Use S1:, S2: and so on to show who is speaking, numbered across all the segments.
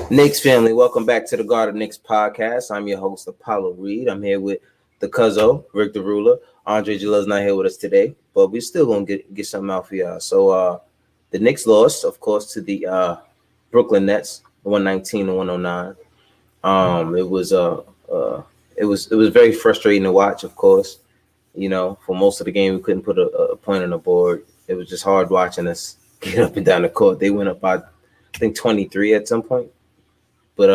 S1: Knicks family, welcome back to the God of Knicks podcast. I'm your host, Apollo Reed. I'm here with the Cuzzo, Rick the Ruler. Andre Jalil's not here with us today, but we're still gonna get something out for y'all. So the Knicks lost, of course, to the Brooklyn Nets, 119 to 109. It was very frustrating to watch, of course. You know, for most of the game, we couldn't put a point on the board. It was just hard watching us get up and down the court. They went up by, I think, 23 at some point. But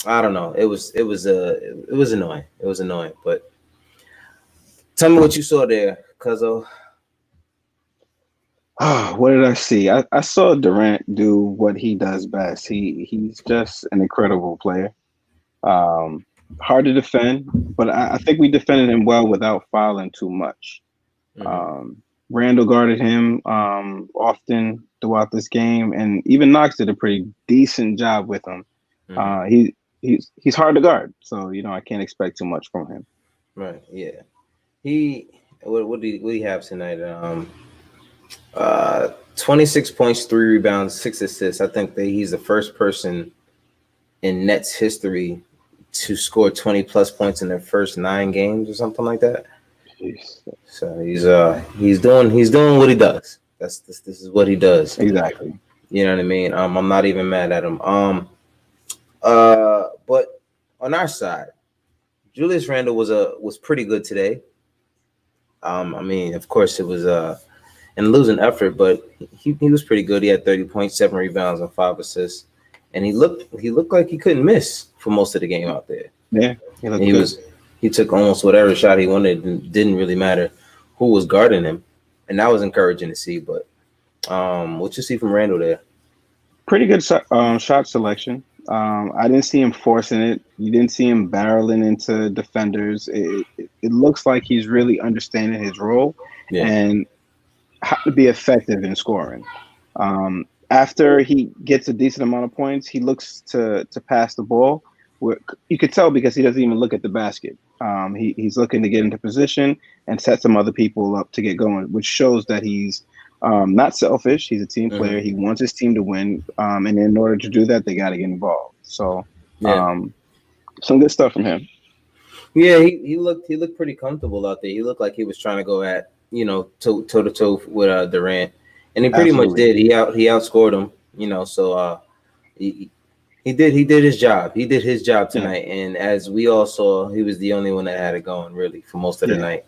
S1: I don't know. It was annoying. It was annoying. But tell me what you saw there, Cuzzo.
S2: What did I see? I saw Durant do what he does best. He's just an incredible player. Hard to defend, but I think we defended him well without fouling too much.
S1: Mm-hmm.
S2: Randle guarded him often throughout this game, and even Knox did a pretty decent job with him.
S1: Mm-hmm.
S2: He's hard to guard, so I can't expect too much from him.
S1: Right. Yeah. What did he have tonight? 26 points, 3 rebounds, 6 assists. I think that he's the first person in Nets history to score 20 plus points in their first 9 games or something like that.
S2: Jeez.
S1: So he's doing what he does. This is what he does.
S2: Exactly.
S1: You know what I mean? I'm not even mad at him. But on our side, Julius Randle was pretty good today. I mean, of course, it was in losing effort, but he was pretty good. He had 30 points, 7 rebounds, and 5 assists, and he looked like he couldn't miss for most of the game out there.
S2: Yeah,
S1: he took almost whatever shot he wanted. It didn't really matter who was guarding him, and that was encouraging to see. But what you see from Randle there?
S2: Pretty good shot selection. I didn't see him forcing it. You didn't see him barreling into defenders. It looks like he's really understanding his role and how to be effective in scoring. After he gets a decent amount of points, he looks to pass the ball. You could tell because he doesn't even look at the basket. He's looking to get into position and set some other people up to get going, which shows that he's not selfish. He's a team player. He wants his team to win. And in order to do that, they got to get involved. So some good stuff from him.
S1: Yeah, he looked pretty comfortable out there. He looked like he was trying to go at, toe to toe with Durant. And he pretty much did. He outscored him, so he did his job. He did his job tonight. And as we all saw, he was the only one that had it going really for most of the night.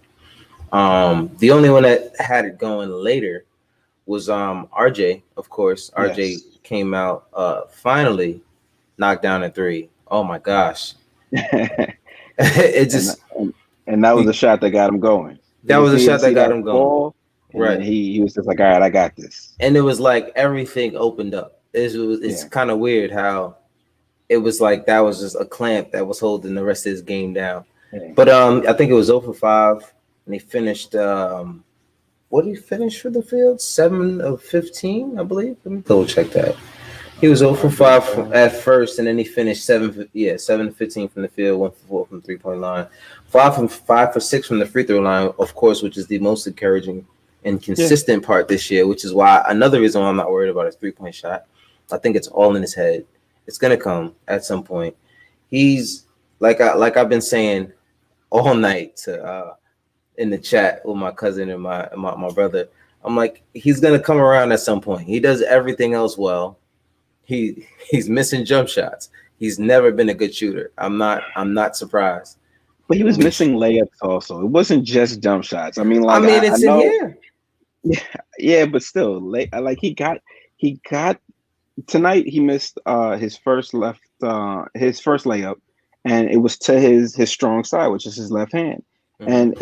S1: The only one that had it going later was RJ, of course. RJ came out, finally knocked down a 3. Oh my gosh. It just
S2: and that was a shot that got him going.
S1: That was a shot that got him going.
S2: Right. He was just like, all right, I got this.
S1: And it was like everything opened up. It's kind of weird how it was like that was just a clamp that was holding the rest of his game down. Yeah. But I think it was 0 for 5, and he finished. What did he finish for the field? 7 of 15, I believe. Let me double check that. He was 0 for 5 at first, and then he finished 7 of 15 from the field, 1 for 4 from the 3-point line, 5 for 6 from the free throw line, of course, which is the most encouraging and consistent part this year, which is why another reason why I'm not worried about his 3-point shot. I think it's all in his head. It's gonna come at some point. He's like I've been saying all night to in the chat with my cousin and my brother. I'm like, he's gonna come around at some point. He does everything else well. He's missing jump shots. He's never been a good shooter. I'm not surprised.
S2: But he was missing layups also. It wasn't just jump shots. I mean,
S1: it's in here.
S2: Yeah, but still, he got tonight. He missed his first layup, and it was to his strong side, which is his left hand. Mm-hmm. And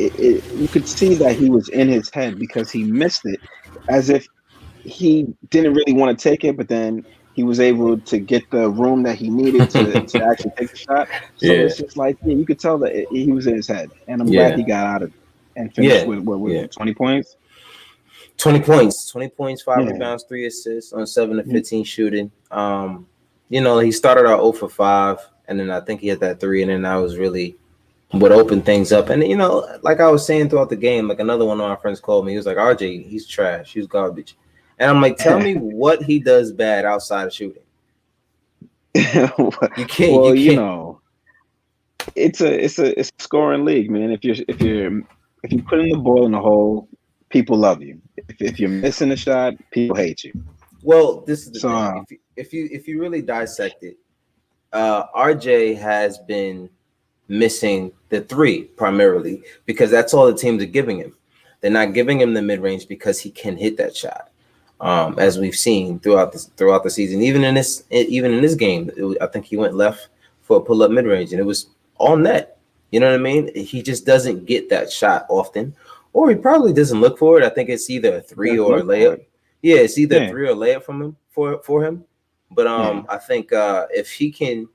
S2: you could see that he was in his head because he missed it, as if he didn't really want to take it, but then he was able to get the room that he needed to actually take the shot. So it's just like you could tell that he was in his head, and I'm glad he got out of it and finished with 20 points.
S1: 20 points, 5 rebounds, 3 assists on 7 of 15 shooting. He started out 0 for 5, and then I think he had that 3, and then that was really what opened things up. And like I was saying throughout the game, like another one of my friends called me. He was like, RJ, he's trash, he's garbage. And I'm like, tell me what he does bad outside of shooting. You can't.
S2: Well,
S1: You
S2: you
S1: can't.
S2: know, it's a scoring league, man. If you put in the ball in the hole, people love you. If you're missing a shot, people hate you.
S1: Well, this is the
S2: So
S1: thing. If you really dissect it, RJ has been missing the three primarily because that's all the teams are giving him. They're not giving him the mid range because he can hit that shot. As we've seen throughout the season, even in this game, I think he went left for a pull up mid range, and it was all net. You know what I mean? He just doesn't get that shot often, or he probably doesn't look for it. I think it's either a three or a layup. Yeah, it's either a three or a layup from him for him. But I think if he can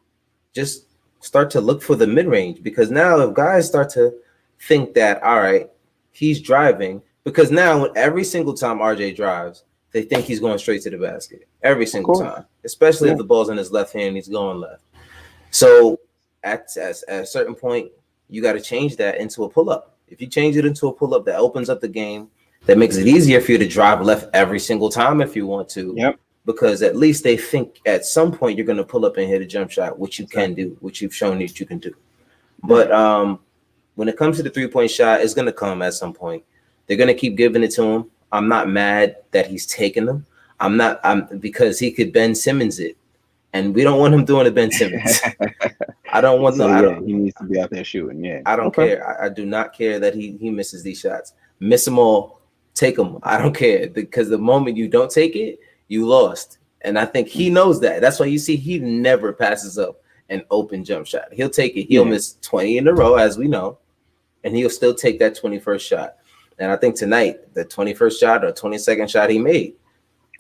S1: just start to look for the mid range, because now if guys start to think that, all right, he's driving, because now every single time RJ drives, they think he's going straight to the basket every single time, especially if the ball's in his left hand, he's going left. So at a certain point, you got to change that into a pull up. If you change it into a pull up, that opens up the game, that makes it easier for you to drive left every single time if you want to.
S2: Yep.
S1: Because at least they think at some point you're going to pull up and hit a jump shot, which you can do, which you've shown that you can do. But when it comes to the 3-point shot, it's going to come at some point. They're going to keep giving it to him. I'm not mad that he's taking them. I'm because he could Ben Simmons it, and we don't want him doing a Ben Simmons. I don't want
S2: he needs to be out there shooting. Yeah,
S1: I don't care. I do not care that he misses these shots. Miss them all, take them. I don't care, because the moment you don't take it, you lost. And I think he knows that. That's why you see he never passes up an open jump shot. He'll take it. He'll miss 20 in a row, as we know, and he'll still take that 21st shot. And I think tonight, the 21st shot or 22nd shot he made,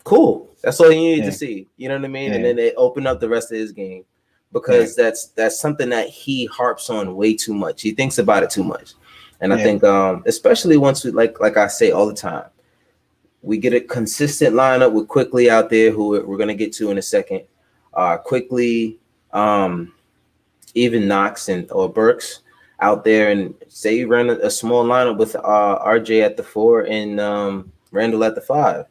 S1: cool. That's all you needed to see. You know what I mean? And then they open up the rest of his game, because that's something that he harps on way too much. He thinks about it too much. And I think, especially once we, like I say all the time, we get a consistent lineup with Quickly out there, who we're going to get to in a second. Quickly, even Knox or Burks out there, and say you run a small lineup with RJ at the 4 and Randle at the 5.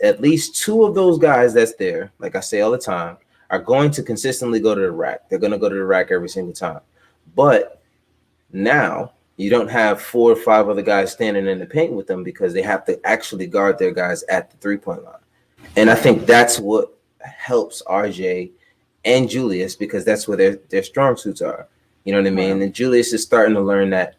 S1: At least two of those guys that's there, like I say all the time, are going to consistently go to the rack. They're going to go to the rack every single time. But now you don't have 4 or 5 other guys standing in the paint with them, because they have to actually guard their guys at the 3-point line. And I think that's what helps RJ and Julius, because that's where their strong suits are. You know what I mean? And Julius is starting to learn that,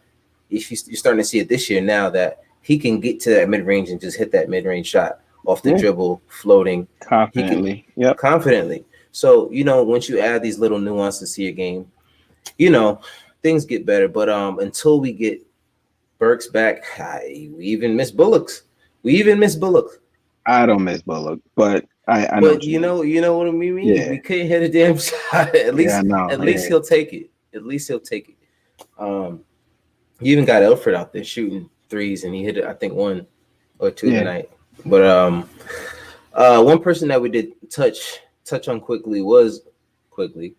S1: if you're starting to see it this year now, that he can get to that mid-range and just hit that mid-range shot off the dribble, floating.
S2: Confidently.
S1: Confidently. So, once you add these little nuances to your game, things get better. But until we get Burks back, we even miss Bullocks.
S2: I don't miss Bullock, but I
S1: know. But you know what I mean? Yeah. We couldn't hit a damn shot. At least he'll take it. You even got Elfrid out there shooting threes, and he hit it, I think, 1 or 2 tonight. But one person that we did touch on quickly was Quickly.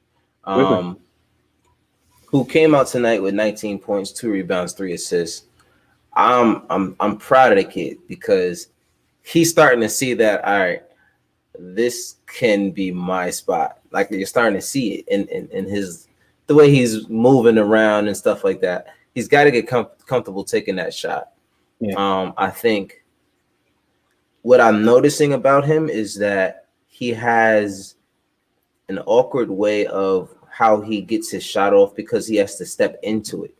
S1: Who came out tonight with 19 points, 2 rebounds, 3 assists. I'm proud of the kid, because he's starting to see that, all right, this can be my spot. Like, you're starting to see it in his, the way he's moving around and stuff like that. He's got to get comfortable taking that shot. I think what I'm noticing about him is that he has an awkward way of how he gets his shot off, because he has to step into it.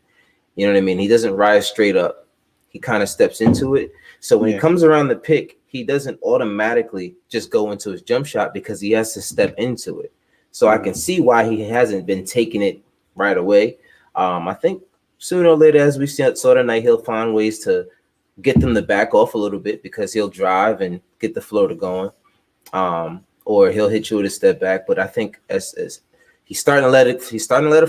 S1: You know what I mean? He doesn't rise straight up. He kind of steps into it. So when he comes around the pick, he doesn't automatically just go into his jump shot, because he has to step into it. So I can see why he hasn't been taking it right away. I think sooner or later, as we saw tonight, he'll find ways to get them to back off a little bit, because he'll drive and get the floater going. Or he'll hit you with a step back. But I think as he's starting to let it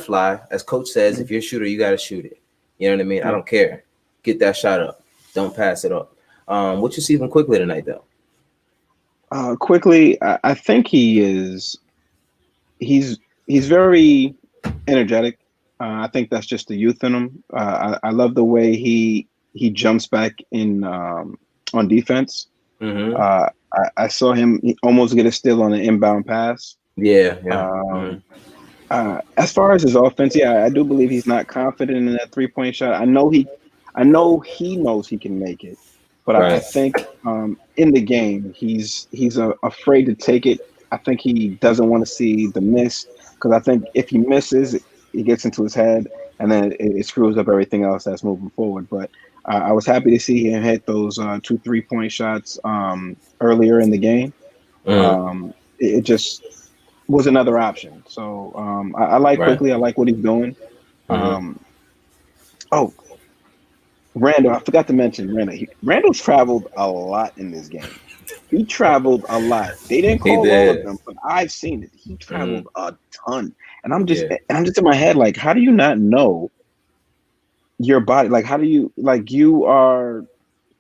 S1: fly. As coach says, if you're a shooter, you got to shoot it. You know what I mean? I don't care. Get that shot up. Don't pass it up. What you see from Quickly tonight, though?
S2: Quickly, I think he's very energetic. I think that's just the youth in him. I love the way he jumps back in on defense. I saw him almost get a steal on an inbound pass
S1: Yeah.
S2: Um, as far as his offense, yeah, I do believe he's not confident in that 3-point shot. I know he knows he can make it, but I
S1: Right.
S2: think in the game he's afraid to take it. I think he doesn't want to see the miss because I think if he misses, it gets into his head and then it screws up everything else that's moving forward. But I was happy to see him hit those 2 3-point shots earlier in the game.
S1: Mm.
S2: It just was another option. So I like
S1: Right.
S2: quickly. I like what he's doing.
S1: Mm-hmm.
S2: Um, oh, Randall, I forgot to mention Randall. Randall traveled a lot in this game. He traveled a lot. They didn't
S1: He
S2: call all of
S1: did.
S2: them, but I've seen it. He
S1: Mm-hmm.
S2: traveled a ton, and I'm
S1: Yeah.
S2: just in my head like, how do you not know your body? Like, how do you like you are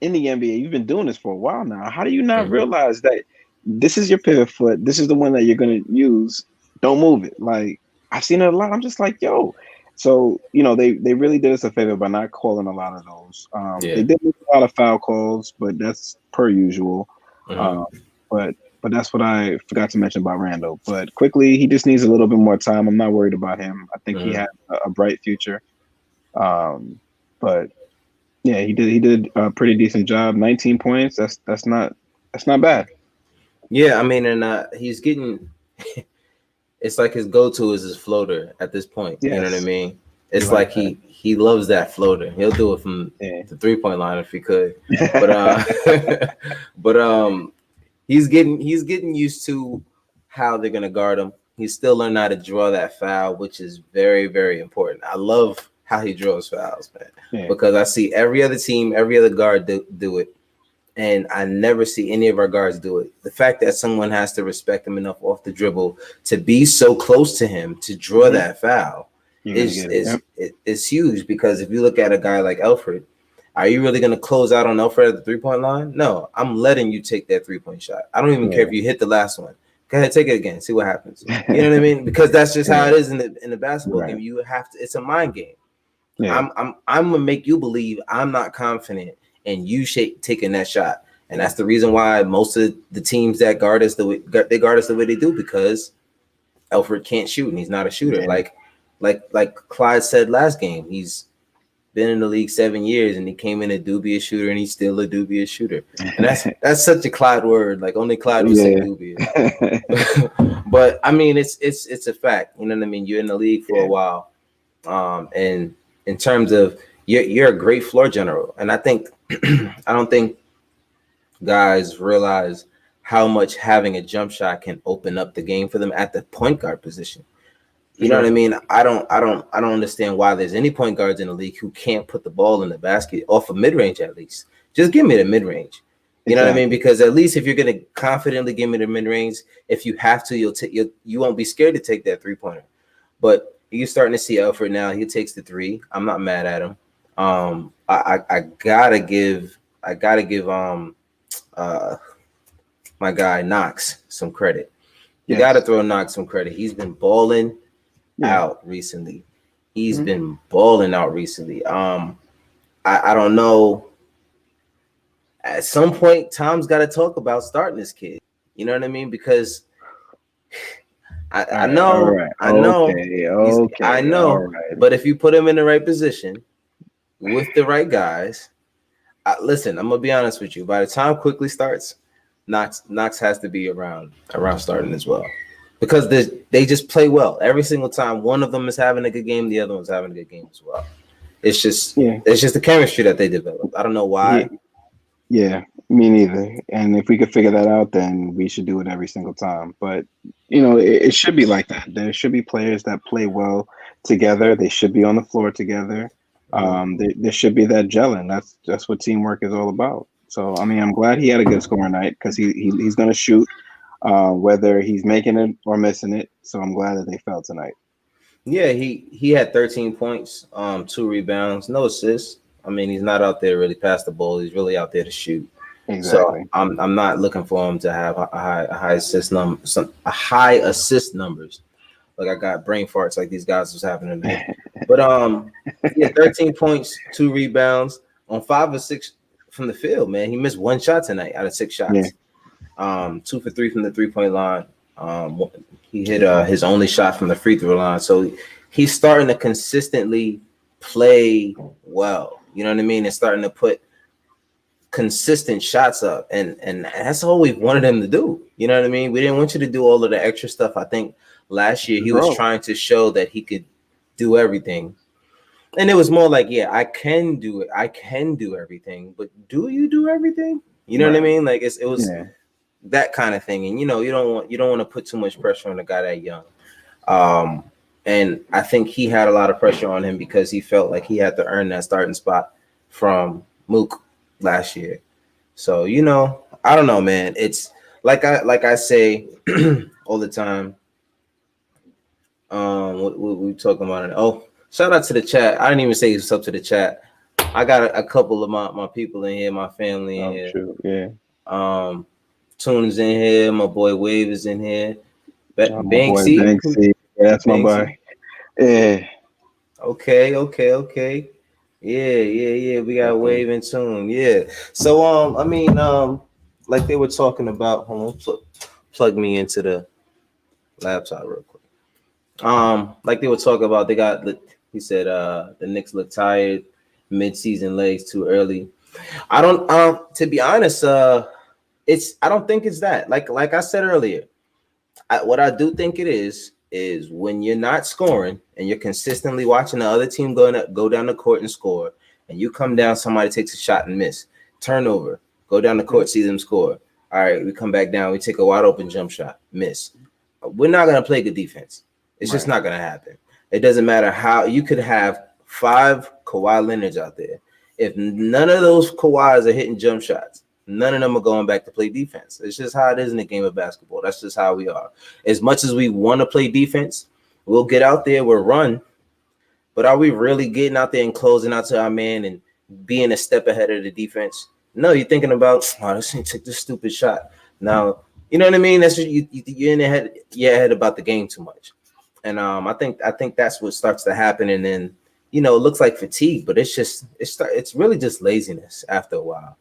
S2: in the NBA? You've been doing this for a while now. How do you not
S1: Mm-hmm.
S2: realize that this is your pivot foot? This is the one that you're gonna use. Don't move it. Like I've seen it a lot. I'm just like, yo. So they really did us a favor by not calling a lot of those. They
S1: Yeah.
S2: did make a lot of foul calls, but that's per usual.
S1: Mm-hmm.
S2: Um, but that's what I forgot to mention about Randall. But quickly, he just needs a little bit more time. I'm not worried about him. I think he
S1: Mm-hmm.
S2: has a bright future. But yeah, he did a pretty decent job. 19 points. That's not bad.
S1: Yeah. I mean, and he's getting. It's like his go-to is his floater at this point. You know what I
S2: Yes,
S1: mean?
S2: you
S1: It's
S2: like
S1: like
S2: that.
S1: he loves that floater. He'll do it from
S2: Yeah.
S1: the 3-point line if he could. But but he's getting used to how they're gonna guard him. He's still learning how to draw that foul, which is very, very important. I love how he draws fouls, man,
S2: Yeah.
S1: because I see every other team, every other guard do it, and I never see any of our guards do it. The fact that someone has to respect him enough off the dribble to be so close to him to draw
S2: Mm-hmm.
S1: that foul
S2: You're gonna
S1: is
S2: get it. Yep.
S1: is huge. Because if you look at a guy like Alfred, are you really going to close out on Alfred at the 3-point line? No, I'm letting you take that 3-point shot. I don't even care if you hit the last one. Go ahead, take it again, see what happens. You know what I mean? Because that's just how it is in the basketball game. You have to. It's a mind game.
S2: Yeah.
S1: I'm gonna make you believe I'm not confident in you taking that shot, and that's the reason why most of the teams that guard us the way they do, because Alfred can't shoot and he's not a shooter.
S2: Yeah.
S1: Like Clyde said last game, he's been in the league 7 years and he came in a dubious shooter and he's still a dubious shooter. And that's such a Clyde word. Like only Clyde would say dubious. But I mean, it's a fact. You know what I mean? You're in the league for a while, and in terms of you're a great floor general, and I think I don't think guys realize how much having a jump shot can open up the game for them at the point guard position. You know what I mean? I don't understand why there's any point guards in the league who can't put the ball in the basket off of mid range. At least just give me the mid range. You know what I mean? Because at least if you're gonna confidently give me the mid range, if you have to, you won't be scared to take that 3-pointer. But you're starting to see Alfred now. He takes the 3. I'm not mad at him. I gotta give my guy Knox some credit. You gotta throw Knox some credit. He's been balling out recently. He's been balling out recently. I don't know. At some point, Tom's got to talk about starting this kid. You know what I mean? Because I know, I know, but if you put him in the right position with the right guys, listen, I'm gonna be honest with you. By the time quickly starts, Knox has to be around starting as well, because they just play well every single time. One of them is having a good game, the other one's having a good game as well. It's just the chemistry that they developed. I don't know why.
S2: Yeah, me neither. And if we could figure that out, then we should do it every single time. But it should be like that. There should be players that play well together. They should be on the floor together. There should be that gelling. That's what teamwork is all about. So I mean, I'm glad he had a good scoring night, because he's going to shoot, whether he's making it or missing it. So I'm glad that they fell tonight.
S1: Yeah, he had 13 points, 2 rebounds, no assists. I mean, he's not out there really pass the ball. He's really out there to shoot.
S2: Exactly.
S1: So I'm not looking for him to have a high assist numbers. Like I got brain farts like these guys was having today. But 13 points, 2 rebounds on 5 or 6 from the field. Man, he missed 1 shot tonight out of 6 shots. 2 for 3 from the 3-point line. He hit his only shot from the free throw line. So he's starting to consistently play well. You know what I mean? And starting to put consistent shots up, and that's all we wanted him to do. You know what I mean? We didn't want you to do all of the extra stuff. I think last year he was trying to show that he could do everything, and it was more like, yeah, I can do it. I can do everything, but do you do everything? You know what I mean? Like it was that kind of thing, and you don't want to put too much pressure on a guy that young. And I think he had a lot of pressure on him because he felt like he had to earn that starting spot from Mook last year. So, I don't know, man. It's like I say all the time. What we talking about? Oh, shout out to the chat. I didn't even say what's up to the chat. I got a couple of my people in here, my family in here.
S2: True. Yeah.
S1: Tunes in here. My boy Wave is in here.
S2: Banksy. Yeah, that's my boy. Yeah.
S1: Okay. Yeah. We got Wave and Tune. Yeah. So like they were talking about. Hold on, plug me into the laptop real quick. Like they were talking about, he said the Knicks look tired, mid-season legs too early. I don't to be honest, I don't think it's that. Like I said earlier, what I do think it is when you're not scoring and you're consistently watching the other team go down the court and score, and you come down, somebody takes a shot and miss, turnover, go down the court, see them score. All right, we come back down, we take a wide open jump shot, miss. We're not gonna play good defense. It's just not gonna happen. It doesn't matter how you could have 5 Kawhi Leonards out there. If none of those Kawhis are hitting jump shots, none of them are going back to play defense. It's just how it is in the game of basketball. That's just how we are. As much as we want to play defense, we'll get out there, we'll run. But are we really getting out there and closing out to our man and being a step ahead of the defense? No, you're thinking about, this ain't take this stupid shot. Now, you know what I mean? That's just, you're in the head. You're ahead about the game too much. And I think that's what starts to happen. And then, it looks like fatigue, but it's really just laziness after a while.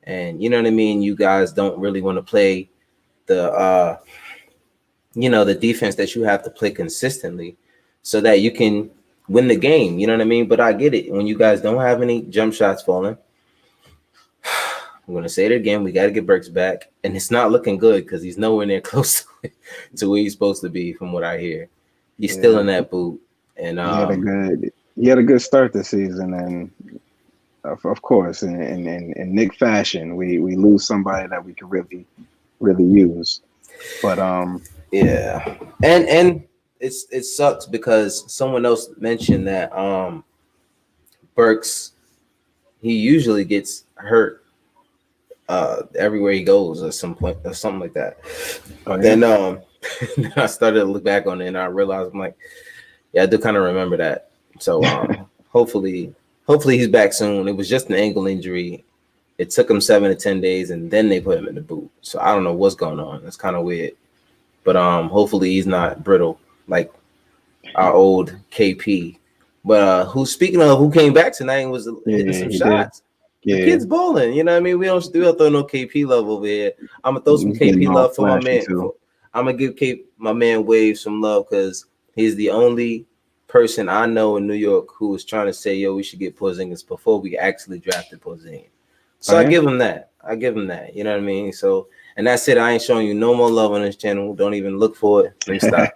S1: And you know what I mean? You guys don't really want to play the the defense that you have to play consistently so that you can win the game. You know what I mean? But I get it. When you guys don't have any jump shots falling, I'm going to say it again. We got to get Burks back. And it's not looking good because he's nowhere near close to where he's supposed to be from what I hear. He's still in that boot. And
S2: he had a good start this season. And of course, in Knick fashion, we lose somebody that we could really, really use. But
S1: yeah. And it sucks because someone else mentioned that Burks, he usually gets hurt everywhere he goes at some point or something like that. Then I started to look back on it and I realized, I'm like, yeah, I do kind of remember that. So hopefully he's back soon. It was just an ankle injury. It took him 7 to 10 days and then they put him in the boot. So I don't know what's going on. It's kind of weird. But hopefully he's not brittle like our old KP. But speaking of who came back tonight and was hitting some shots. The kid's bowling, you know what I mean? We don't throw no KP love over here. I'm gonna throw some KP love for my man. I'm gonna give my man Wave some love because he's the only person I know in New York who was trying to say, yo, we should get Porzingis before we actually drafted Porzingis. So I give him that. You know what I mean? So, and that's it. I ain't showing you no more love on this channel. Don't even look for it. Let me stop.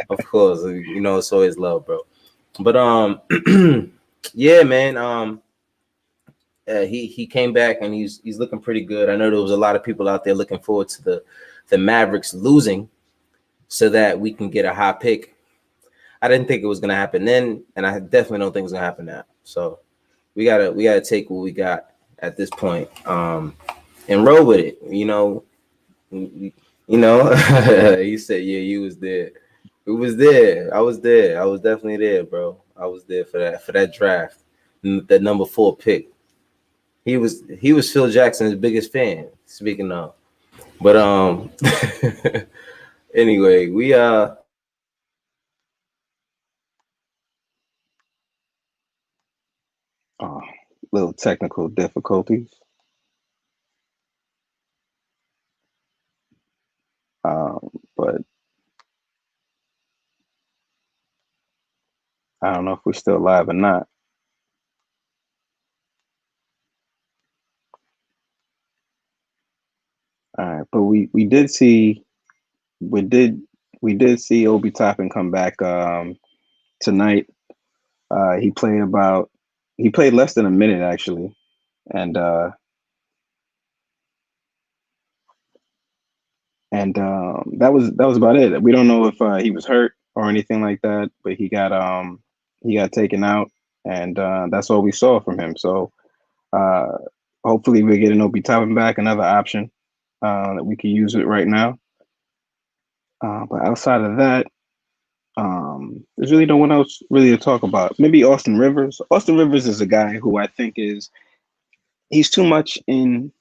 S1: Of course, it's always love, bro. But yeah, man. He came back and he's looking pretty good. I know there was a lot of people out there looking forward to the Mavericks losing so that we can get a high pick. I didn't think it was gonna happen then, and I definitely don't think it's gonna happen now. So we gotta take what we got at this point, and roll with it. You said, yeah, you was there. It was there. I was there. I was definitely there, bro. I was there for that draft, that number 4 pick. He was Phil Jackson's biggest fan. Speaking of, but anyway, we
S2: little technical difficulties. But I don't know if we're still live or not. All right, but we did see we did see Obi Toppin come back tonight. He played less than a minute actually, and that was about it. We don't know if he was hurt or anything like that, but he got taken out, and that's all we saw from him. So uh, hopefully we're getting Obi Toppin back, another option that we can use it right now. But outside of that, there's really no one else really to talk about. Maybe Austin Rivers. Austin Rivers is a guy who I think he's too much into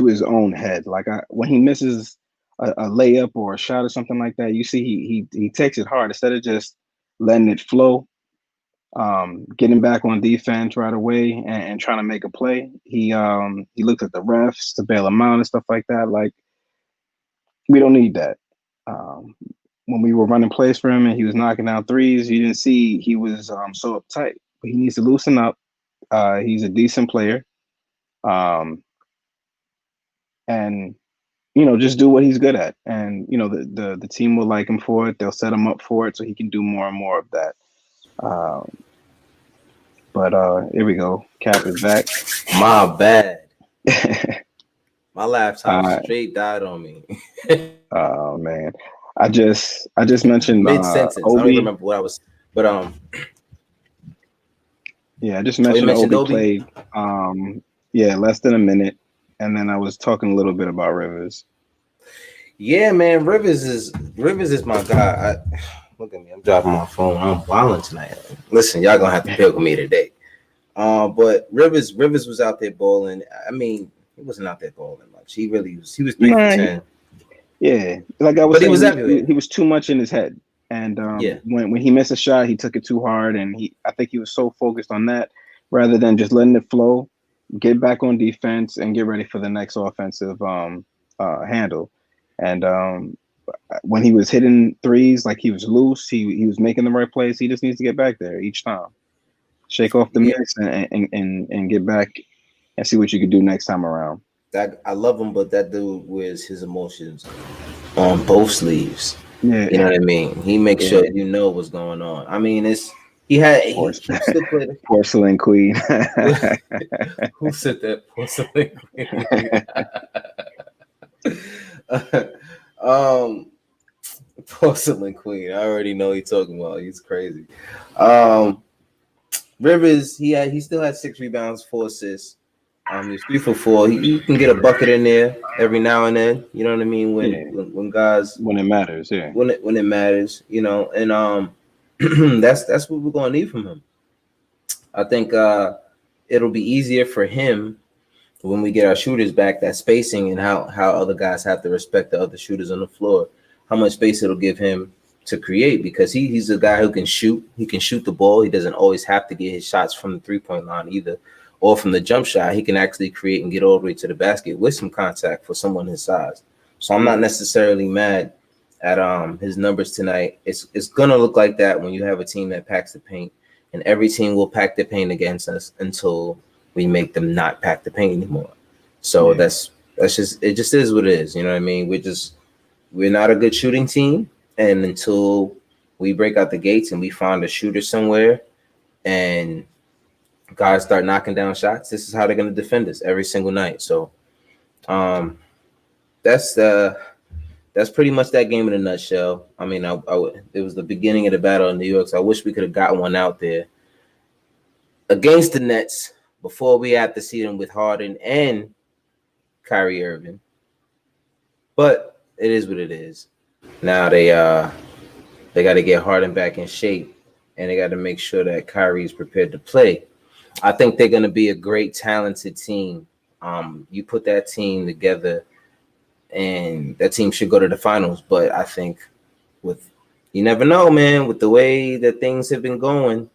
S2: his own head. Like when he misses a layup or a shot or something like that, you see he takes it hard instead of just letting it flow. Getting back on defense right away and trying to make a play. He looked at the refs to bail him out and stuff like that. Like we don't need that. When we were running plays for him and he was knocking down threes, you didn't see he was so uptight. But he needs to loosen up. He's a decent player, and just do what he's good at. And the team will like him for it. They'll set him up for it so he can do more and more of that. But here we go. Cap is back.
S1: My bad. My laptop straight died on me.
S2: Oh man. I just mentioned
S1: mid-sentence. I don't even remember what I was, but
S2: yeah, I just mentioned Obi played less than a minute, and then I was talking a little bit about Rivers.
S1: Yeah, man, Rivers is my guy. Look at me, I'm dropping my phone. I'm wilding tonight. Listen, y'all gonna have to pick with me today. But Rivers was out there balling. I mean, he wasn't out there balling much. He was 3 for 10.
S2: Yeah, like I was saying, he was too much in his head. And when he missed a shot, he took it too hard, and I think he was so focused on that rather than just letting it flow, get back on defense, and get ready for the next offensive handle. And when he was hitting threes, like he was loose, he was making the right plays. He just needs to get back there each time, shake off the mix, and get back and see what you could do next time around.
S1: That I love him, but that dude wears his emotions on both sleeves.
S2: Yeah,
S1: you know what I mean. He makes sure you know what's going on. I mean, he still played
S2: Porcelain Queen.
S1: Who said that? Porcelain Queen. Porcelain Queen. I already know he's talking about. He's crazy. Rivers, he still had 6 rebounds, 4 assists. He's 3 for 4. He can get a bucket in there every now and then. You know what I mean? When guys,
S2: when it matters,
S1: when it matters, and that's what we're gonna need from him. I think it'll be easier for him when we get our shooters back. That spacing and how other guys have to respect the other shooters on the floor. How much space it'll give him to create, because he's a guy who can shoot. He can shoot the ball. He doesn't always have to get his shots from the 3-point line either, or from the jump shot. He can actually create and get all the way to the basket with some contact for someone his size. So I'm not necessarily mad at his numbers tonight. It's gonna look like that when you have a team that packs the paint, and every team will pack the paint against us until we make them not pack the paint anymore. So that's just is what it is. You know what I mean? We're not a good shooting team, and until we break out the gates and we find a shooter somewhere and guys start knocking down shots, this is how they're going to defend us every single night. So that's pretty much that game in a nutshell. I mean, it was the beginning of the battle in New York, so I wish we could have got one out there against the Nets before we had to see them with Harden and Kyrie Irving. But it is what it is. Now they got to get Harden back in shape, and they got to make sure that Kyrie is prepared to play. I think they're going to be a great, talented team. You put that team together, and that team should go to the finals. But I think you never know, man, with the way that things have been going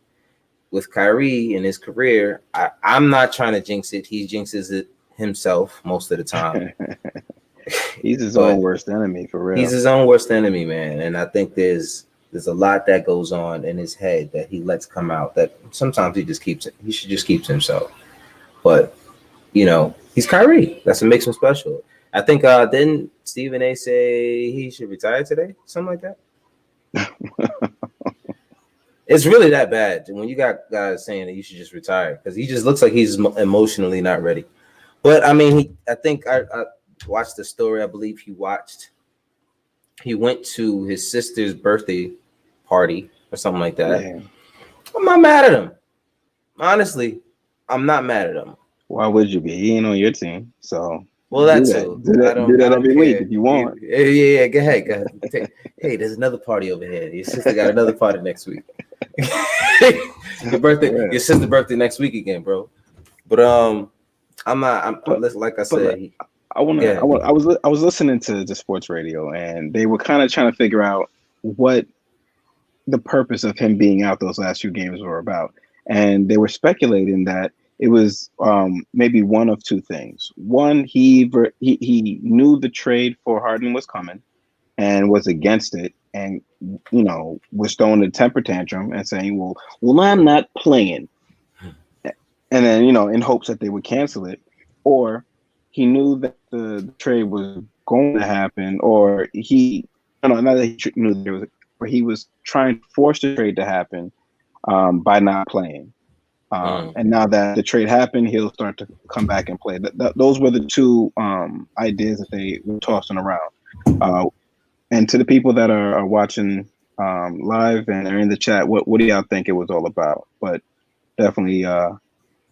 S1: with Kyrie in his career, I'm not trying to jinx it. He jinxes it himself most of the time.
S2: He's his own worst enemy, for real.
S1: He's his own worst enemy, man. And I think there's There's a lot that goes on in his head that he lets come out that sometimes he just keeps it. He should just keep to himself. But, he's Kyrie. That's what makes him special. I think didn't Stephen A say he should retire today? Something like that. It's really that bad when you got guys saying that you should just retire because he just looks like he's emotionally not ready. But I mean, I think I watched the story. I believe he went to his sister's birthday party or something like that. Yeah. I'm not mad at him. Honestly, I'm not mad at him.
S2: Why would you be? He ain't on your team, so.
S1: Well, that's too.
S2: Do that every week if you want.
S1: Yeah. Go ahead. Hey, there's another party over here. Your sister got another party next week. Your sister's birthday next week again, bro. But like I said.
S2: I was listening to the sports radio, and they were kind of trying to figure out what the purpose of him being out those last few games were about, and they were speculating that it was maybe one of two things. One, he knew the trade for Harden was coming and was against it, and was throwing a temper tantrum and saying, well, I'm not playing, and then in hopes that they would cancel it, or he knew that the trade was going to happen, or not that he knew there was, or he was trying to force the trade to happen by not playing. And now that the trade happened, he'll start to come back and play. Those were the two ideas that they were tossing around. And to the people that are watching live and are in the chat, what do y'all think it was all about? But definitely,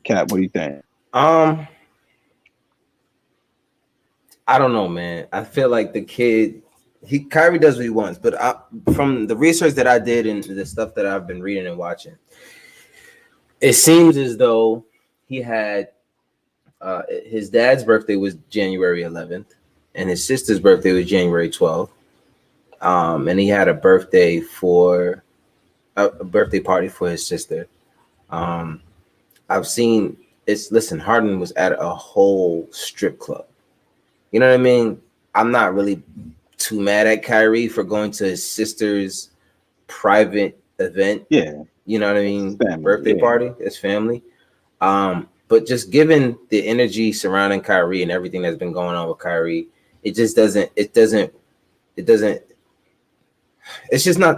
S2: Kat, what do you think?
S1: I don't know, man. I feel like the kid, Kyrie does what he wants, but from the research that I did and the stuff that I've been reading and watching, it seems as though he had his dad's birthday was January 11th, and his sister's birthday was January 12th. And he had a birthday party for his sister. I've seen Harden was at a whole strip club. You know what I mean? I'm not really too mad at Kyrie for going to his sister's private event.
S2: Yeah.
S1: You know what I mean? Birthday party, his family. But just given the energy surrounding Kyrie and everything that's been going on with Kyrie, it's just not,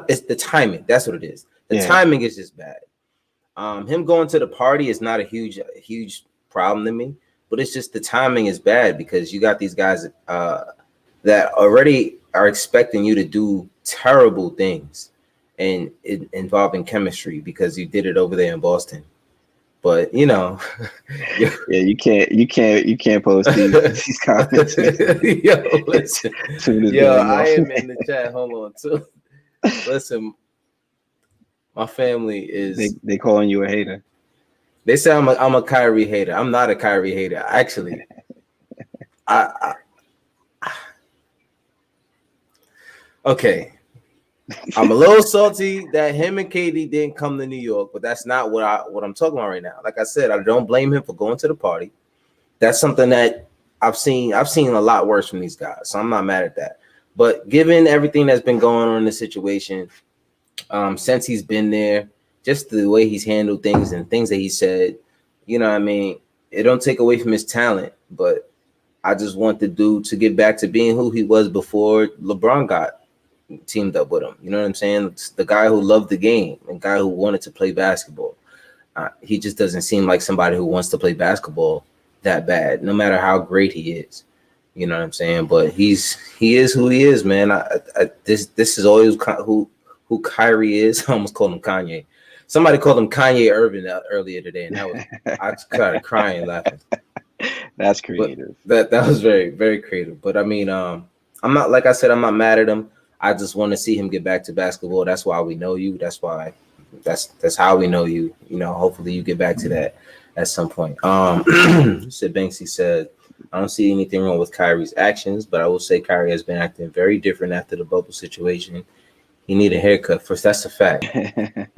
S1: it's the timing. That's what it is. The timing is just bad. Him going to the party is not a huge problem to me, but it's just the timing is bad because you got these guys that already are expecting you to do terrible things and involving chemistry because you did it over there in Boston. But you can't post these comments. Listen, I am in the chat. Hold on, too. Listen, my family is.
S2: They calling you a hater.
S1: They say I'm a Kyrie hater. I'm not a Kyrie hater. Actually, okay. I'm a little salty that him and KD didn't come to New York, but that's not what I'm talking about right now. Like I said, I don't blame him for going to the party. That's something that I've seen a lot worse from these guys, so I'm not mad at that. But given everything that's been going on in the situation, since he's been there, just the way he's handled things and things that he said, you know what I mean? It don't take away from his talent, but I just want the dude to get back to being who he was before LeBron got teamed up with him. You know what I'm saying? It's the guy who loved the game and guy who wanted to play basketball. He just doesn't seem like somebody who wants to play basketball that bad, no matter how great he is. You know what I'm saying? But he is who he is, man. This is always who Kyrie is. I almost called him Kanye. Somebody called him Kanye Irving earlier today, and I started crying laughing.
S2: That's creative.
S1: That was very, very creative. But I mean, I'm not, like I said, I'm not mad at him. I just want to see him get back to basketball. That's why we know you. That's how we know you. You know, hopefully you get back to that at some point. Sid Banksy said, I don't see anything wrong with Kyrie's actions, but I will say Kyrie has been acting very different after the bubble situation. He need a haircut first. That's a fact.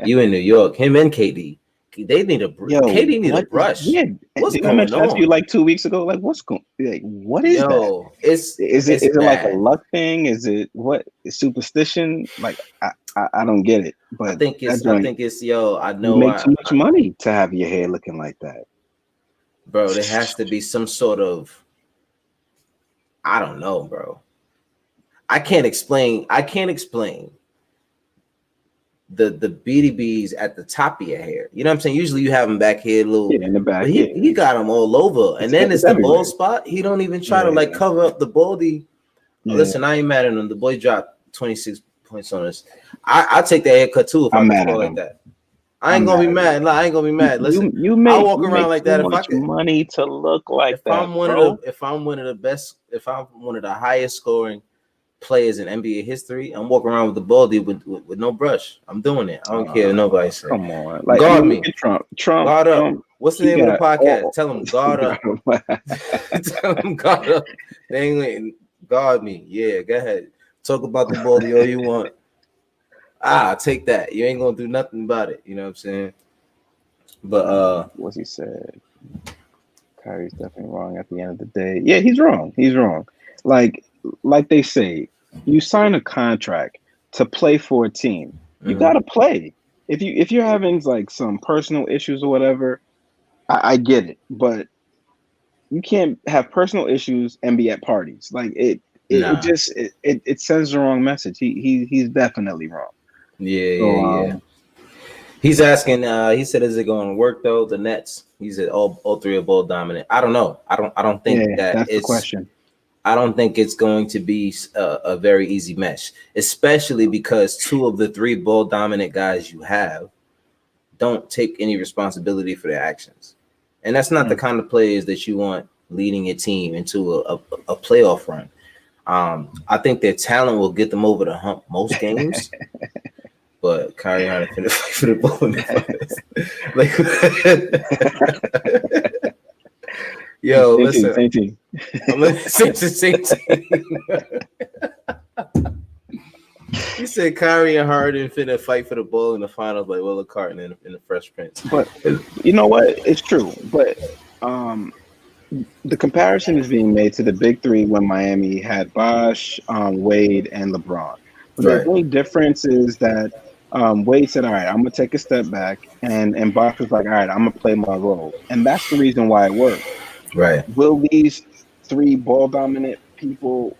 S1: You in New York, him and KD. They need a KD need a brush. What's
S2: going on? I you like 2 weeks ago. Like, what is that? Is it like a luck thing? Is it what superstition? Like, I don't get it. But
S1: I think it's I know
S2: you make too much money to have your hair looking like that,
S1: bro. There has to be some sort of, I don't know, bro. I can't explain the BDBs at the top of your hair. You know what I'm saying? Usually you have them back here,
S2: in the back.
S1: But he got them all over, and then it's the bald spot. He don't even try to like cover up the baldy. Yeah. Listen, I ain't mad at him. The boy dropped 26 points on us. I'll take that haircut too if I'm mad at like that. I ain't gonna be mad. I ain't gonna be mad. Listen, I walk around like that if I could.
S2: Money to look like that.
S1: If I'm one of the best, if I'm one of the highest scoring players in NBA history, I'm walking around with the baldy with no brush. I'm doing it. I don't care what nobody says.
S2: Come on,
S1: like, guard me.
S2: Trump.
S1: Guard up. What's the name of the podcast? Tell them guard up. Tell them guard up. They ain't guard me. Yeah, go ahead. Talk about the baldy all you want. I'll take that. You ain't gonna do nothing about it. You know what I'm saying? But
S2: what's he said? Kyrie's definitely wrong at the end of the day. Yeah, he's wrong. He's wrong. Like they say, you sign a contract to play for a team. You gotta play. If you're having like some personal issues or whatever, I get it, but you can't have personal issues and be at parties. Like it sends the wrong message. He's definitely wrong.
S1: Yeah. He's asking. He said, "Is it going to work though?" The Nets. He said, "All three are ball dominant." I don't know. I don't think that's the question. I don't think it's going to be a very easy mesh, especially because 2 of the 3 ball dominant guys you have don't take any responsibility for their actions, and that's not the kind of players that you want leading your team into a playoff run. I think their talent will get them over the hump most games. But Kyrie Irving finna fight for the ball in the finals. Yo, listen.
S2: Same team.
S1: Same team. You said Kyrie and Harden finna fight for the ball in the finals like Willa Carton in the Fresh Prince.
S2: But you know what? It's true. But the comparison is being made to the big 3 when Miami had Bosh, Wade, and LeBron. But the only difference is that Wade said, all right, I'm going to take a step back. And Bosh was like, all right, I'm going to play my role. And that's the reason why it worked.
S1: Right.
S2: Will these 3 ball dominant people,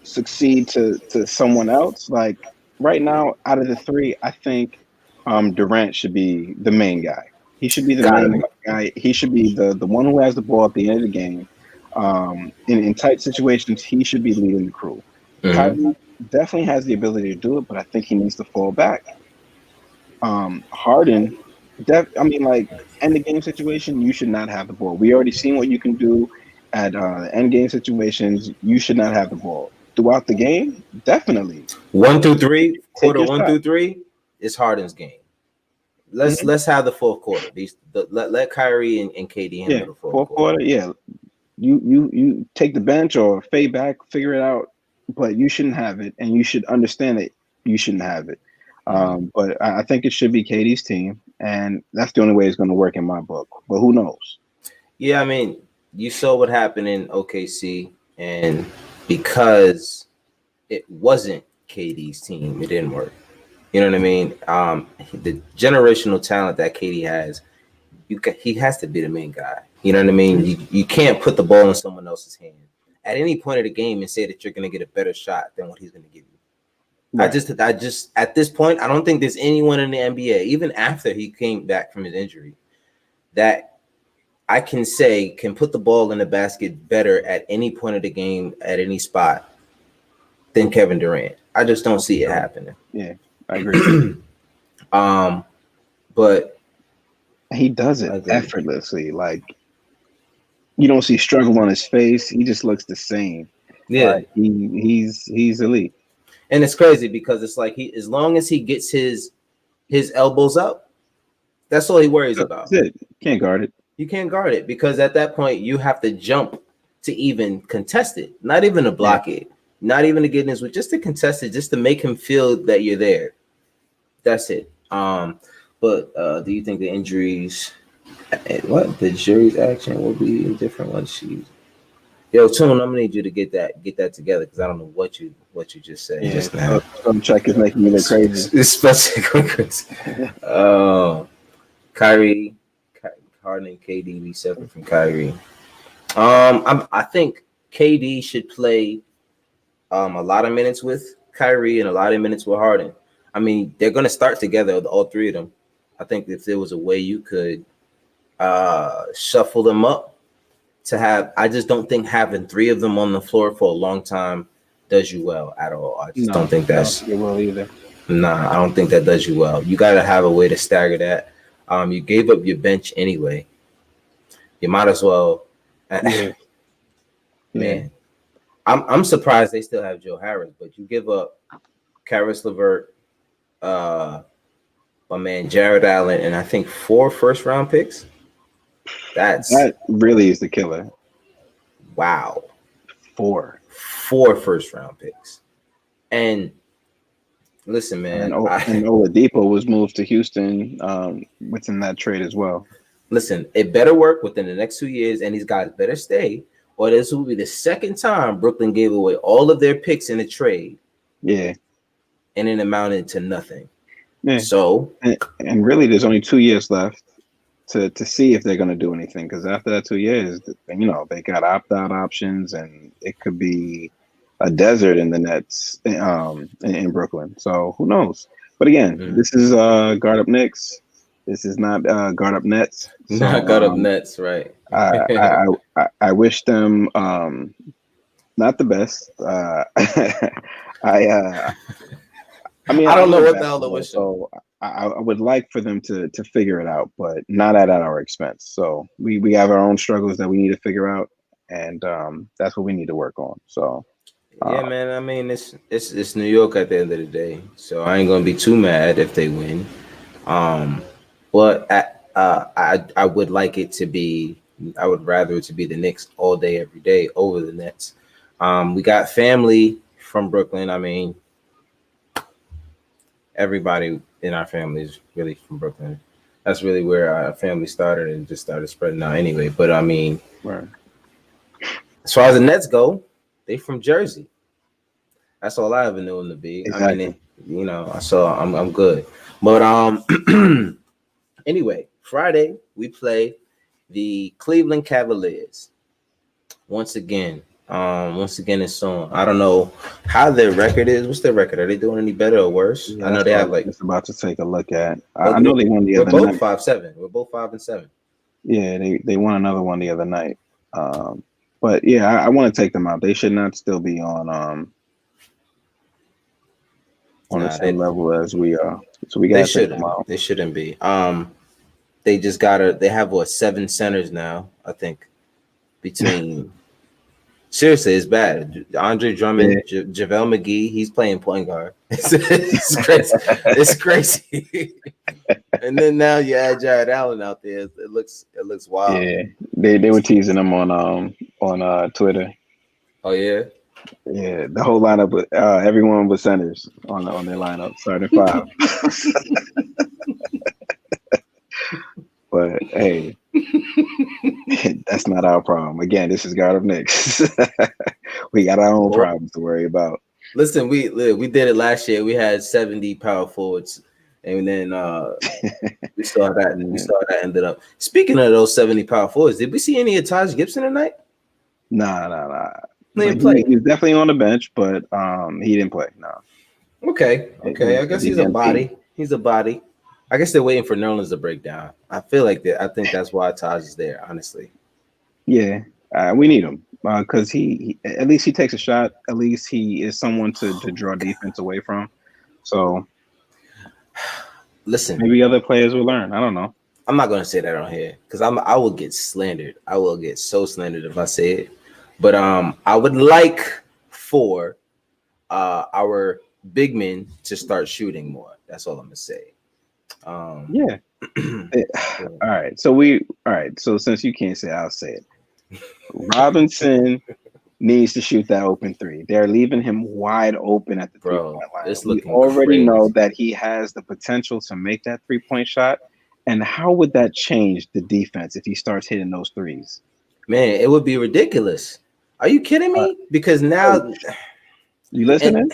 S2: succeed to someone else? Like right now, out of the 3, I think Durant should be the main guy. He should be the main guy. He should be the one who has the ball at the end of the game. In tight situations, he should be leading the crew. Kyrie definitely has the ability to do it, but I think he needs to fall back. Harden, end the game situation, you should not have the ball. We already seen what you can do at end game situations. You should not have the ball throughout the game. Definitely
S1: 1 through 3, quarter 1 through 3 is Harden's game. Let's have the fourth quarter. Let Kyrie and KD handle the fourth quarter.
S2: Yeah, you take the bench or fade back, figure it out. But you shouldn't have it, and you should understand that you shouldn't have it. But I think it should be KD's team, and that's the only way it's going to work in my book. But who knows?
S1: Yeah, I mean, you saw what happened in OKC, and because it wasn't KD's team, it didn't work. You know what I mean? The generational talent that KD has, he has to be the main guy. You know what I mean? You can't put the ball in someone else's hand at any point of the game and say that you're going to get a better shot than what he's going to give you. Right. I just at this point, I don't think there's anyone in the NBA, even after he came back from his injury, that I can say can put the ball in the basket better at any point of the game, at any spot, than Kevin Durant. I just don't see it happening.
S2: Yeah, I agree.
S1: But
S2: he does it effortlessly. Like, you don't see struggle on his face. He just looks the same.
S1: Yeah,
S2: he's elite.
S1: And it's crazy because it's like as long as he gets his elbows up, that's all he worries about.
S2: That's it. Can't guard it.
S1: You can't guard it because at that point you have to jump to even contest it, not even to block it, not even to get in just to contest it, just to make him feel that you're there. That's it. But do you think the injuries, the jury's action will be different once she? Yo, Tune, I'm gonna need you to get that together because I don't know what you just said just now.
S2: Some check is making me look crazy.
S1: Especially crazy. Kyrie, Harden, and KD be separate from Kyrie. I think KD should play a lot of minutes with Kyrie and a lot of minutes with Harden. I mean, they're gonna start together, all three of them. I think if there was a way you could shuffle them up to have, I just don't think having three of them on the floor for a long time does you well at all. I just don't think that's
S2: it will either.
S1: Nah, I don't think that does you well. You got to have a way to stagger that. You gave up your bench anyway. You might as well. Man, I'm surprised they still have Joe Harris, but you give up Karis LeVert, my man Jared Allen, and I think 4 first-round picks. That
S2: really is the killer.
S1: Wow.
S2: 4
S1: first-round picks. And listen, man.
S2: And Oladipo was moved to Houston within that trade as well.
S1: Listen, it better work within the next 2 years, and these guys better stay, or this will be the second time Brooklyn gave away all of their picks in a trade.
S2: Yeah.
S1: And it amounted to nothing.
S2: Yeah.
S1: So,
S2: and really, there's only 2 years left to see if they're going to do anything. Because after that 2 years, they got opt-out options, and it could be a desert in the Nets in Brooklyn. So who knows? But again, this is Guard Up Knicks. This is not Guard Up Nets. So,
S1: not Guard Up Nets, right?
S2: I wish them not the best. I mean,
S1: I don't know what the hell to wish.
S2: So I would like for them to figure it out, but not at our expense. So we have our own struggles that we need to figure out, and that's what we need to work on. So
S1: yeah, man. I mean, it's New York at the end of the day, so I ain't gonna be too mad if they win. But I would like it to be. I would rather it to be the Knicks all day, every day over the Nets. We got family from Brooklyn. I mean, everybody in our family is really from Brooklyn. That's really where our family started and just started spreading out anyway. But I mean,
S2: right.
S1: As far as the Nets go, they from Jersey. That's all I ever knew them to be.
S2: Exactly.
S1: I mean, so I'm good. But anyway, Friday we play the Cleveland Cavaliers. Once again, it's on. I don't know how their record is. What's their record? Are they doing any better or worse?
S2: Yeah,
S1: I know they have
S2: just about to take a look at. I know they won the other night.
S1: We're both 5-7. We're both 5-7.
S2: Yeah, they won another one the other night. But yeah, I want to take them out. They should not still be on the same level as we are. So we got to take them out.
S1: They shouldn't be. They just they have 7 centers now, I think, between. Seriously, it's bad. Andre Drummond, yeah. JaVale McGee, he's playing point guard. It's crazy. It's crazy. And then now you add Jared Allen out there. It looks wild.
S2: Yeah, they were teasing him on Twitter.
S1: Oh yeah.
S2: Yeah, the whole lineup, everyone was centers on their lineup, starting 5. But hey, that's not our problem. Again, this is God of Knicks. We got our own problems to worry about.
S1: Listen, we did it last year. We had 70 power forwards, and then we saw that, and we saw that ended up. Speaking of those 70 power forwards, did we see any of Taj Gibson tonight?
S2: Nah.
S1: He didn't play.
S2: He's definitely on the bench, but he didn't play. No.
S1: Okay. I guess he's a body. He's a body. I guess they're waiting for Nerlens to break down. I feel like that. I think that's why Taj is there, honestly.
S2: Yeah, we need him because he at least he takes a shot. At least he is someone to draw defense away from. So,
S1: listen,
S2: maybe other players will learn. I don't know.
S1: I'm not going to say that on here because I will get slandered. I will get so slandered if I say it. But I would like for our big men to start shooting more. That's all I'm going to say.
S2: Yeah. All right. So since you can't say it, I'll say it. Robinson needs to shoot that open three. They're leaving him wide open at the 3-point line.
S1: It's
S2: We
S1: looking
S2: already
S1: crazy.
S2: know that he has the potential to make that 3-point shot. And how would that change the defense if he starts hitting those threes?
S1: Man, it would be ridiculous. Are you kidding me? Because now
S2: you listening?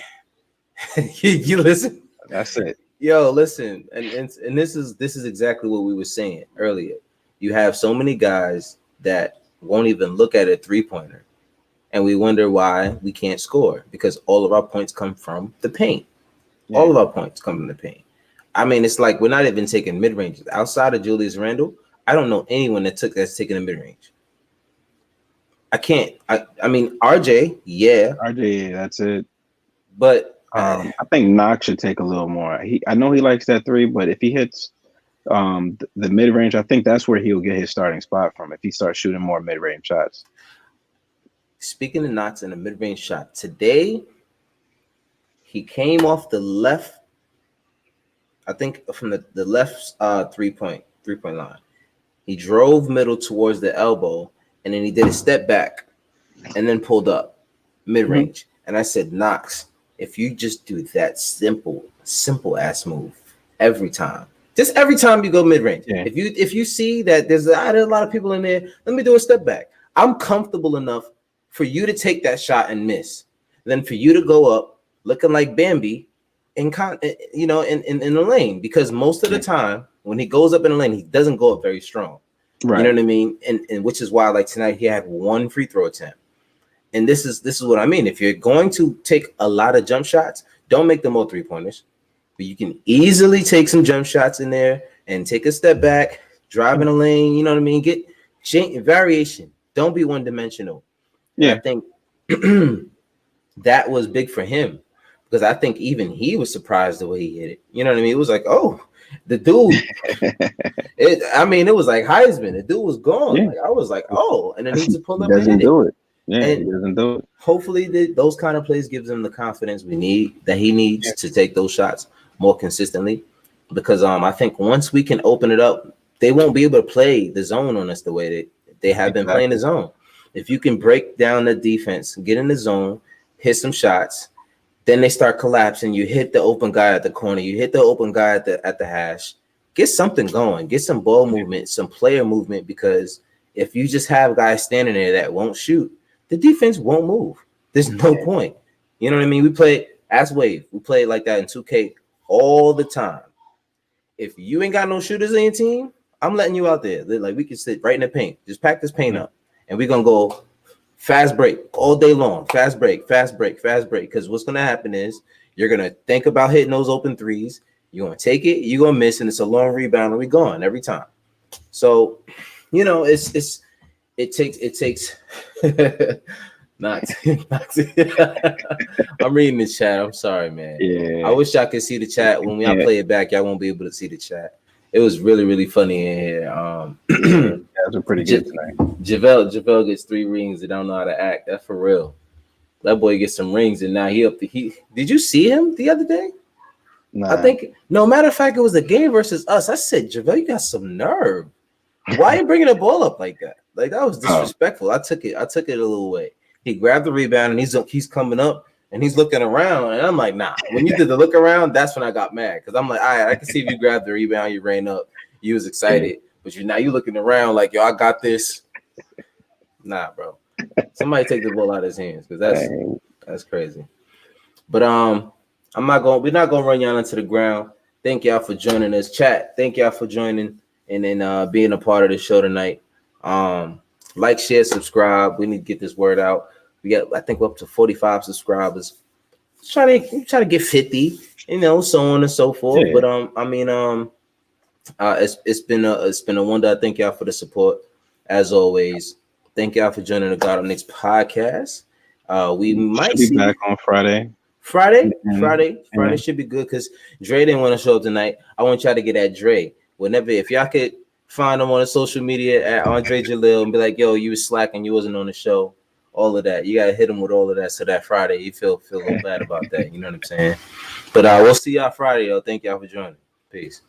S1: you listen.
S2: That's it.
S1: Yo, listen, and this is exactly what we were saying earlier. You have so many guys that won't even look at a 3-pointer, and we wonder why we can't score because all of our points come from the paint. Yeah. All of our points come from the paint. I mean, it's like we're not even taking mid ranges outside of Julius Randle. I don't know anyone that's taking a mid range. I can't. I mean, RJ, yeah,
S2: that's it.
S1: But
S2: I think Knox should take a little more. I know he likes that 3, but if he hits the mid range, I think that's where he'll get his starting spot from if he starts shooting more mid range shots.
S1: Speaking of Knox in a mid range shot, today he came off the left. I think from the left 3-point line. He drove middle towards the elbow, and then he did a step back, and then pulled up mid range. Mm-hmm. And I said, Knox, if you just do that simple ass move every time, just every time you go mid range, if you see that there's a lot of people in there, let me do a step back. I'm comfortable enough for you to take that shot and miss, then for you to go up looking like Bambi in the lane, because most of the time when he goes up in the lane, he doesn't go up very strong. Right. You know what I mean? And which is why, like tonight, he had 1 free throw attempt. And this is what I mean. If you're going to take a lot of jump shots, don't make them all 3-pointers. But you can easily take some jump shots in there and take a step back, drive in a lane. You know what I mean? Get variation. Don't be one-dimensional. Yeah, and I think that was big for him because I think even he was surprised the way he hit it. You know what I mean? It was like, oh, the dude. It was like Heisman. The dude was gone. Yeah. Like, I was like, oh, and then he just pulled up and hit it.
S2: Yeah, he doesn't do it.
S1: Hopefully, those kind of plays gives him the confidence he needs to take those shots more consistently. Because I think once we can open it up, they won't be able to play the zone on us the way they have been playing the zone. If you can break down the defense, get in the zone, hit some shots, then they start collapsing. You hit the open guy at the corner. You hit the open guy at the hash. Get something going. Get some ball movement, some player movement. Because if you just have guys standing there that won't shoot, the defense won't move. There's no point. You know what I mean? We play as wave. We play like that in 2K all the time. If you ain't got no shooters in your team, I'm letting you out there. Like we can sit right in the paint. Just pack this paint up, and we're gonna go fast break all day long. Fast break. Because what's gonna happen is you're gonna think about hitting those open threes. You're gonna take it. You're gonna miss, and it's a long rebound, and we're gone every time. So, it takes not I'm reading the chat. I'm sorry, man. Yeah. I wish y'all could see the chat. When I play it back, y'all won't be able to see the chat. It was really, really funny in here.
S2: That was pretty good tonight.
S1: JaVale gets 3 rings and don't know how to act. That's for real. That boy gets some rings and now did you see him the other day? Nah. I think no matter of fact, it was a game versus us. I said, JaVale, you got some nerve. Why are you bringing the ball up like that? Like that was disrespectful. I took it a little way. He grabbed the rebound and he's coming up and he's looking around and I'm like, nah. When you did the look around, that's when I got mad because I'm like, all right, I can see if you grabbed the rebound, you ran up, you was excited, but you looking around like, yo, I got this. Nah, bro. Somebody take the ball out of his hands because that's crazy. But we're not gonna run y'all into the ground. Thank y'all for joining us, chat. Thank y'all for joining and then being a part of the show tonight. Like, share, subscribe. We need to get this word out. I think we're up to 45 subscribers. Try to get 50, so on and so forth. Yeah. But it's been a wonder. I thank y'all for the support as always. Thank y'all for joining the God of Knicks podcast. We might
S2: be back on Friday.
S1: Friday should be good because Dre didn't want to show up tonight. I want y'all to get at Dre. If y'all could find him on the social media at Andre Jalil and be like, yo, you was slacking, you wasn't on the show, all of that. You got to hit him with all of that so that Friday you feel a little bad about that. You know what I'm saying? But we'll see y'all Friday, yo. Thank y'all for joining. Peace.